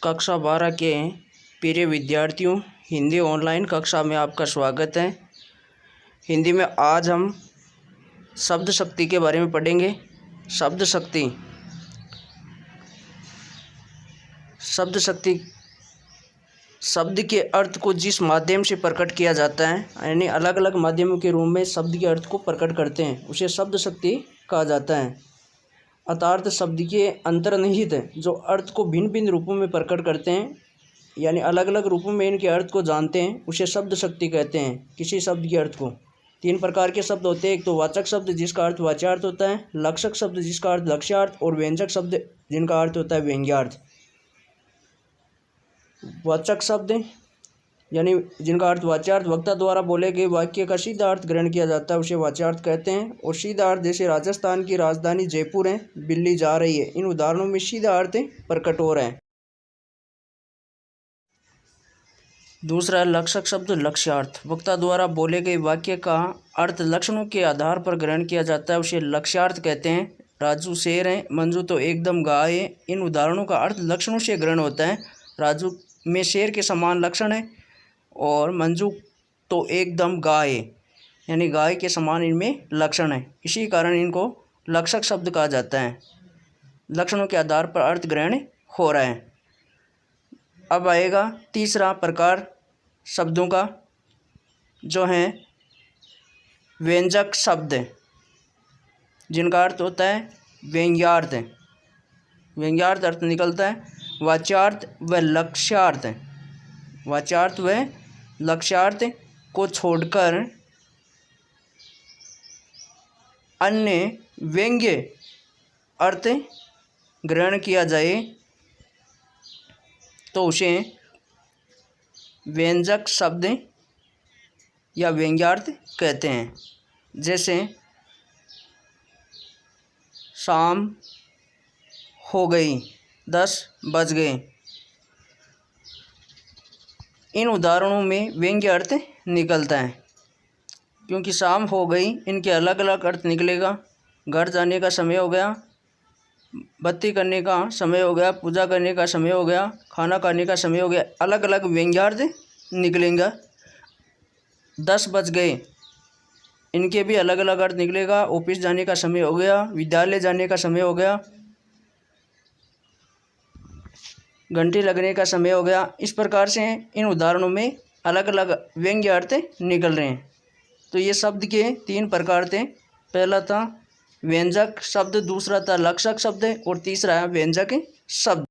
कक्षा 12 के प्रिय विद्यार्थियों, हिंदी ऑनलाइन कक्षा में आपका स्वागत है। हिंदी में आज हम शब्द शक्ति के बारे में पढ़ेंगे। शब्द शक्ति शब्द के अर्थ को जिस माध्यम से प्रकट किया जाता है, यानी अलग अलग माध्यमों के रूप में शब्द के अर्थ को प्रकट करते हैं, उसे शब्द शक्ति कहा जाता है। अर्थात शब्द के अंतर्निहित जो अर्थ को भिन्न भिन्न रूपों में प्रकट करते हैं, यानी अलग अलग रूपों में इनके अर्थ को जानते हैं, उसे शब्द शक्ति कहते हैं। किसी शब्द के अर्थ को 3 प्रकार के शब्द होते हैं। एक तो वाचक शब्द जिसका अर्थ वाच्यार्थ होता है, लक्षक शब्द जिसका अर्थ लक्ष्यार्थ, और व्यंजक शब्द जिनका अर्थ होता है व्यंग्यार्थ। वाचक शब्द यानी जिनका अर्थ वाच्यार्थ, वक्ता द्वारा बोले गए वाक्य का सीधा अर्थ ग्रहण किया जाता है, उसे वाच्यार्थ कहते हैं। और सीधा अर्थ, जैसे राजस्थान की राजधानी जयपुर है, बिल्ली जा रही है, इन उदाहरणों में सीधा अर्थ प्रकट हो रहा है। दूसरा लक्षक शब्द लक्ष्यार्थ, वक्ता द्वारा बोले गए वाक्य का अर्थ लक्षणों के आधार पर ग्रहण किया जाता है, उसे लक्ष्यार्थ कहते हैं। राजू शेर है, मंजू तो एकदम गाय है, इन उदाहरणों का अर्थ लक्षणों से ग्रहण होता है। राजू में शेर के समान लक्षण है और मंजू तो एकदम गाय है, यानी गाय के समान इनमें लक्षण है, इसी कारण इनको लक्षक शब्द कहा जाता है। लक्षणों के आधार पर अर्थ ग्रहण हो रहा है। अब आएगा तीसरा प्रकार शब्दों का, जो है व्यंजक शब्द, जिनका अर्थ होता है व्यंग्यार्थ। व्यंग्यार्थ अर्थ निकलता है वाच्यार्थ व लक्ष्यार्थ। वाच्यार्थ व लक्ष्यार्थ को छोड़कर अन्य व्यंग्य अर्थ ग्रहण किया जाए तो उसे व्यंजक शब्द या व्यंग्यार्थ कहते हैं। जैसे शाम हो गई, 10 बज गए, इन उदाहरणों में व्यंग्य अर्थ निकलता है, क्योंकि शाम हो गई इनके अलग अलग अर्थ निकलेगा। घर जाने का समय हो गया, बत्ती करने का समय हो गया, पूजा करने का समय हो गया, खाना खाने का समय हो गया, अलग अलग व्यंग्यार्थ निकलेंगे। 10 बज गए, इनके भी अलग अलग अर्थ निकलेगा। ऑफिस जाने का समय हो गया, विद्यालय जाने का समय हो गया, घंटी लगने का समय हो गया। इस प्रकार से इन उदाहरणों में अलग अलग व्यंग्य अर्थ निकल रहे हैं। तो ये शब्द के 3 प्रकार थे। पहला था व्यंजक शब्द, दूसरा था लक्षक शब्द और तीसरा है व्यंजक शब्द।